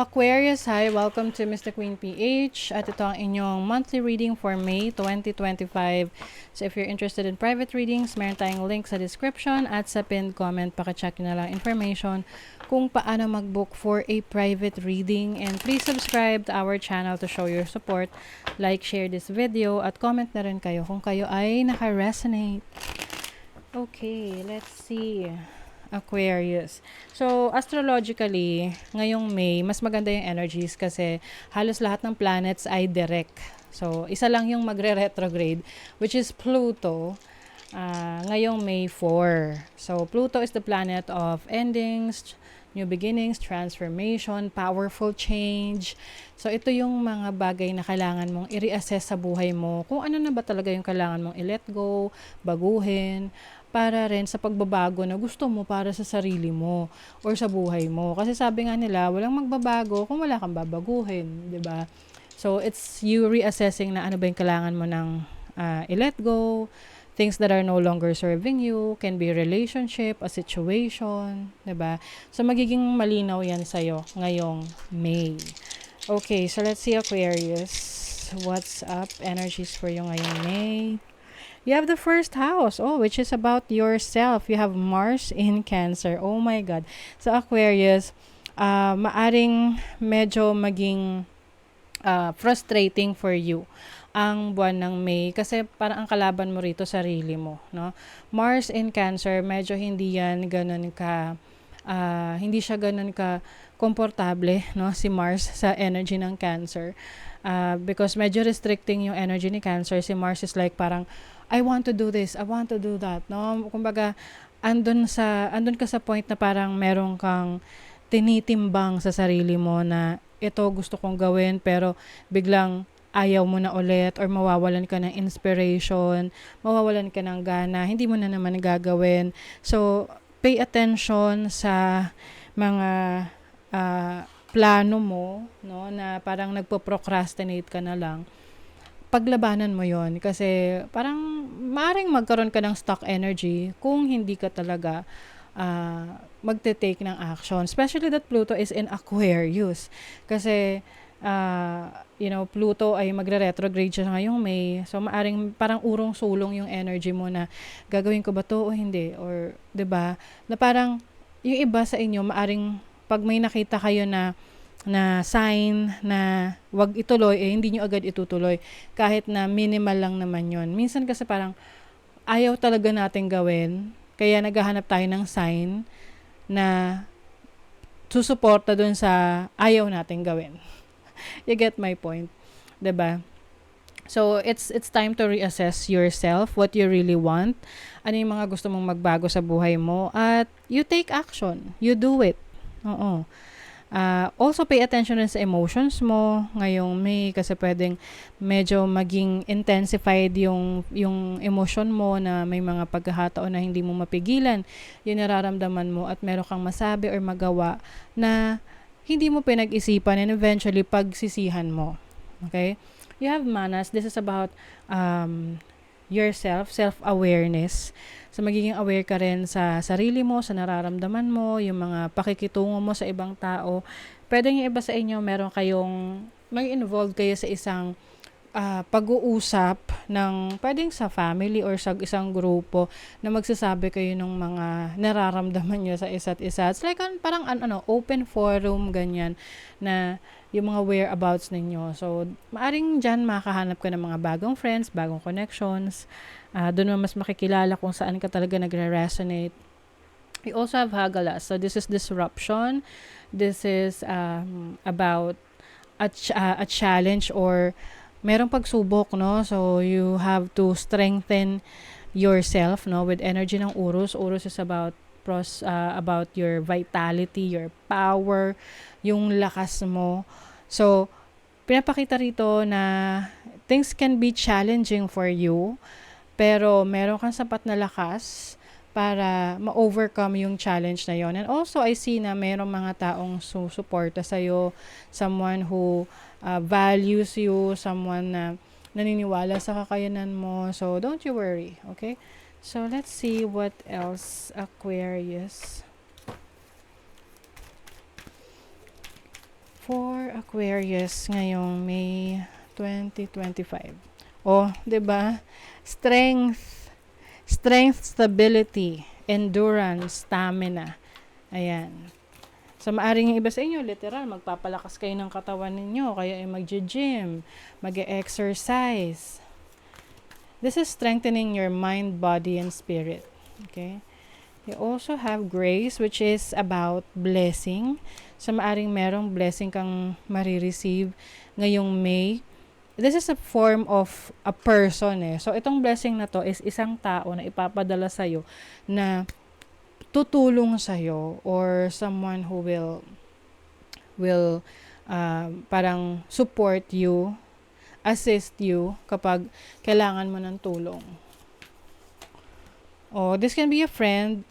Aquarius, hi! Welcome to Mr. Queen PH at ito ang inyong monthly reading for May 2025. So if you're interested in private readings, meron tayong link sa description at sa pinned comment. Paka-check nyo na lang information kung paano mag-book for a private reading. And please subscribe to our channel to show your support. Like, share this video at comment na rin kayo kung kayo ay naka-resonate. Okay, let's see. Aquarius. So, astrologically, ngayong May, mas maganda yung energies kasi halos lahat ng planets ay direct. So, isa lang yung magre-retrograde, which is Pluto, ngayong May 4. So, Pluto is the planet of endings, new beginnings, transformation, powerful change. So, ito yung mga bagay na kailangan mong i-reassess sa buhay mo. Kung ano na ba talaga yung kailangan mong i-let go, baguhin, para rin sa pagbabago na gusto mo para sa sarili mo or sa buhay mo. Kasi sabi nga nila, walang magbabago kung wala kang babaguhin, 'di ba? So, it's you reassessing na ano ba yung kailangan mo ng i-let go, things that are no longer serving you, can be a relationship, a situation, 'di ba? So, magiging malinaw 'yan sa iyo ngayong May. Okay, so let's see Aquarius. What's up? Energies for you ngayong May. You have the first house, which is about yourself. You have Mars in Cancer. Oh my God. So Aquarius, maaring medyo maging frustrating for you ang buwan ng May kasi parang ang kalaban mo rito sarili mo, no? Mars in Cancer, medyo hindi yan ganun ka hindi siya ganun ka komportable, no, si Mars sa energy ng Cancer. Because medyo restricting yung energy ni Cancer. Si Mars is like parang I want to do this, I want to do that, no? Kumbaga, andun ka sa point na parang meron kang tinitimbang sa sarili mo na ito gusto kong gawin pero biglang ayaw mo na ulit or mawawalan ka ng inspiration, mawawalan ka ng gana, hindi mo na naman gagawin. So, pay attention sa mga plano mo, no, na parang nagpo-procrastinate ka na lang. Paglabanan mo yon kasi parang maaring magkaroon ka ng stuck energy kung hindi ka talaga magte-take ng action. Especially that Pluto is in Aquarius. Kasi, Pluto ay magre-retrograde siya ngayong May. So, maaring parang urong-sulong yung energy mo na gagawin ko ba to o hindi? Or, 'di ba? Na parang yung iba sa inyo, maaring pag may nakita kayo na sign na wag ituloy, hindi nyo agad itutuloy. Kahit na minimal lang naman yon. Minsan kasi parang ayaw talaga natin gawin. Kaya naghahanap tayo ng sign na susuporta dun sa ayaw natin gawin. You get my point? 'Di ba? So, it's time to reassess yourself, what you really want, ano yung mga gusto mong magbago sa buhay mo, at you take action. You do it. Oo. Also, pay attention rin sa emotions mo ngayong May kasi pwedeng medyo maging intensified yung emotion mo na may mga pagkakataon na hindi mo mapigilan yung nararamdaman mo at meron kang masabi or magawa na hindi mo pinag-isipan and eventually pagsisihan mo. Okay? You have Manas. This is about yourself, self-awareness. So, magiging aware ka rin sa sarili mo, sa nararamdaman mo, yung mga pakikitungo mo sa ibang tao. Pwedeng yung iba sa inyo, meron kayong, mag-involve kayo sa isang pag-uusap ng, pwedeng sa family or sa isang grupo na magsasabi kayo ng mga nararamdaman nyo sa isa't isa. It's like parang open forum, ganyan, na yung mga whereabouts ninyo. So, maaring dyan makahanap ka ng mga bagong friends, bagong connections. Doon mo mas makikilala kung saan ka talaga nagre-resonate. We also have Hagala. So, this is disruption. This is about a challenge or merong pagsubok, no? So, you have to strengthen yourself, no? With energy ng Urus. Urus is about your vitality, your power, yung lakas mo. So, pinapakita rito na things can be challenging for you, pero meron kang sapat na lakas para ma-overcome yung challenge na yon. And also, I see na merong mga taong susuporta sa'yo, someone who values you, someone na naniniwala sa kakayanan mo. So, don't you worry, okay? So, let's see what else, Aquarius. For Aquarius ngayong May 2025. Oh, 'di ba? Strength, stability, endurance, stamina. Ayan. So, maaring yung iba sa inyo, literal, magpapalakas kayo ng katawan ninyo, kaya ay mag-gym, mag-exercise. This is strengthening your mind, body, and spirit. Okay? You also have grace, which is about blessing. So, maaring merong blessing kang marireceive ngayong May. This is a form of a person eh. So, itong blessing na to is isang tao na ipapadala sa'yo na tutulong sa'yo or someone who will parang support you, assist you kapag kailangan mo ng tulong. Oh, this can be a friend.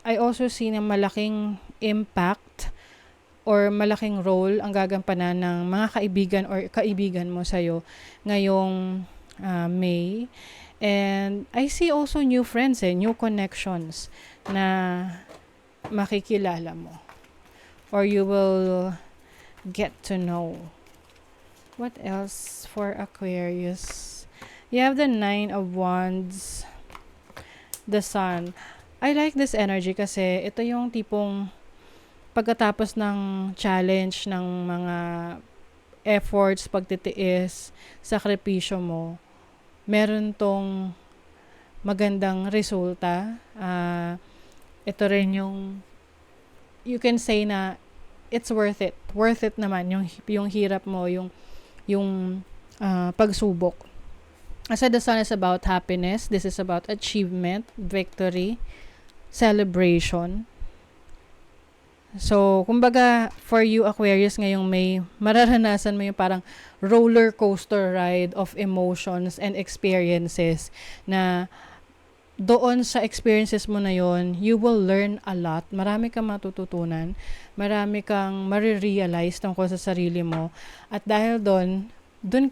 I also see na malaking impact or malaking role ang gagampanan ng mga kaibigan or kaibigan mo sa'yo ngayong May. And I see also new friends new connections na makikilala mo. Or you will get to know. What else for Aquarius? You have the 9 of Wands, the Sun. I like this energy kasi ito yung tipong pagkatapos ng challenge, ng mga efforts, pagtitiis, sakripisyo mo, meron tong magandang resulta. Ito rin yung you can say na it's worth it. Worth it naman yung hirap mo, yung pagsubok. I said the Sun is about happiness. This is about achievement, victory, celebration. So, kumbaga, for you Aquarius ngayong May, mararanasan mo yung parang roller coaster ride of emotions and experiences na doon sa experiences mo na yon, you will learn a lot. Marami kang matututunan. Marami kang marirealize tungkol sa sarili mo. At dahil doon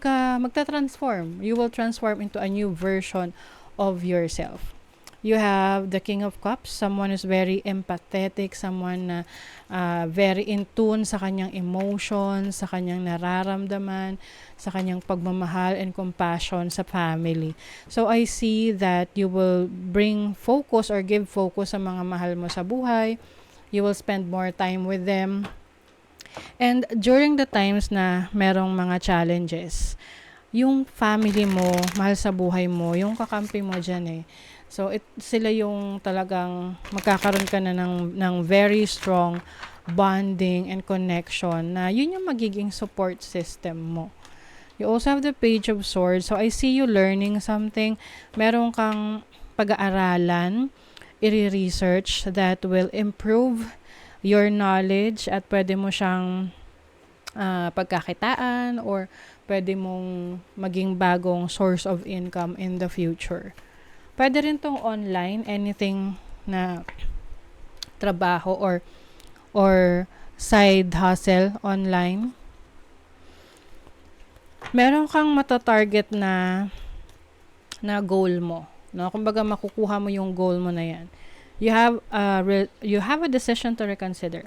ka magta-transform. You will transform into a new version of yourself. You have the King of Cups, someone who's very empathetic, someone na very in tune sa kanyang emotions, sa kanyang nararamdaman, sa kanyang pagmamahal and compassion sa family. So I see that you will bring focus or give focus sa mga mahal mo sa buhay. You will spend more time with them. And during the times na merong mga challenges, yung family mo, mahal sa buhay mo, yung kakampi mo dyan So, sila yung talagang magkakaroon ka na ng very strong bonding and connection na yun yung magiging support system mo. You also have the Page of Swords. So, I see you learning something. Meron kang pag-aaralan, i-research that will improve your knowledge at pwede mo siyang pagkakitaan or pwede mong maging bagong source of income in the future. Pwede rin tong online, anything na trabaho or side hustle online. Meron kang mata-target na goal mo, no? Kumbaga makukuha mo yung goal mo na 'yan. You have a decision to reconsider.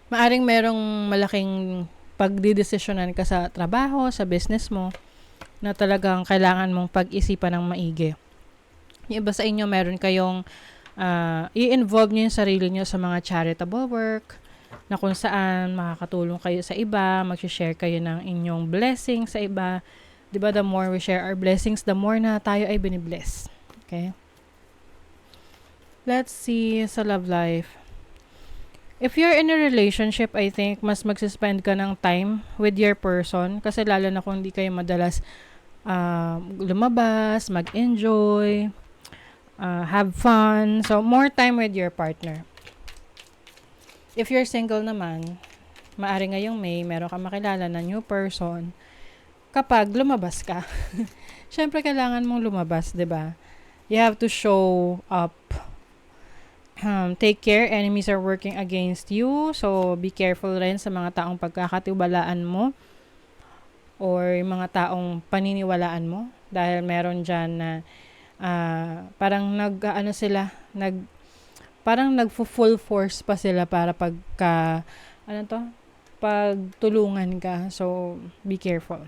Maaring merong malaking pagdidesisyonan ka sa trabaho, sa business mo na talagang kailangan mong pag-isipan ng maigi. Yung iba sa inyo, meron kayong i-involve nyo yung sarili nyo sa mga charitable work na kung saan makakatulong kayo sa iba, mag-share kayo ng inyong blessings sa iba. Diba, the more we share our blessings, the more na tayo ay binibless. Okay? Let's see sa love life. If you're in a relationship, I think, mas magsispend ka ng time with your person kasi lalo na kung hindi kayo madalas lumabas, mag-enjoy, have fun. So, more time with your partner. If you're single naman, maaari ngayong May, meron kang makilala na new person kapag lumabas ka. Siyempre, kailangan mong lumabas, diba? You have to show up. Take care, enemies are working against you. So, be careful rin sa mga taong pagkakatiwalaan mo or yung mga taong paniniwalaan mo dahil meron dyan na parang parang nagfo-full force pa sila para makapagtulungan ka. So, be careful.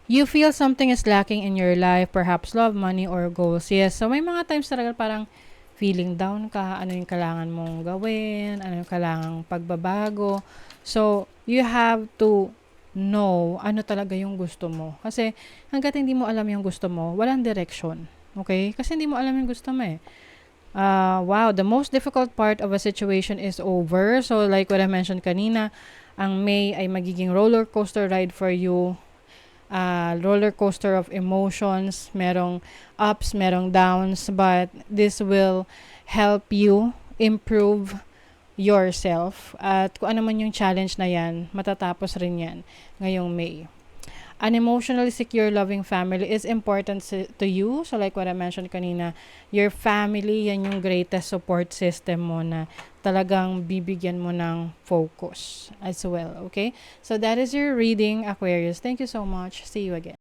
You feel something is lacking in your life, perhaps love, money, or goals. Yes, so may mga times talaga parang feeling down ka, ano yung kailangan mong gawin, ano yung kailangang pagbabago. So, you have to know ano talaga yung gusto mo. Kasi hanggat hindi mo alam yung gusto mo, walang direction. Okay? Kasi hindi mo alam yung gusto mo eh. Wow, the most difficult part of a situation is over. So, like what I mentioned kanina, ang May ay magiging roller coaster ride for you. Roller coaster of emotions, merong ups, merong downs, but this will help you improve yourself. At kung ano man yung challenge na yan, matatapos rin yan ngayong May. An emotionally secure, loving family is important to you. So like what I mentioned kanina, your family, yan yung greatest support system mo na talagang bibigyan mo ng focus as well. Okay? So that is your reading, Aquarius. Thank you so much. See you again.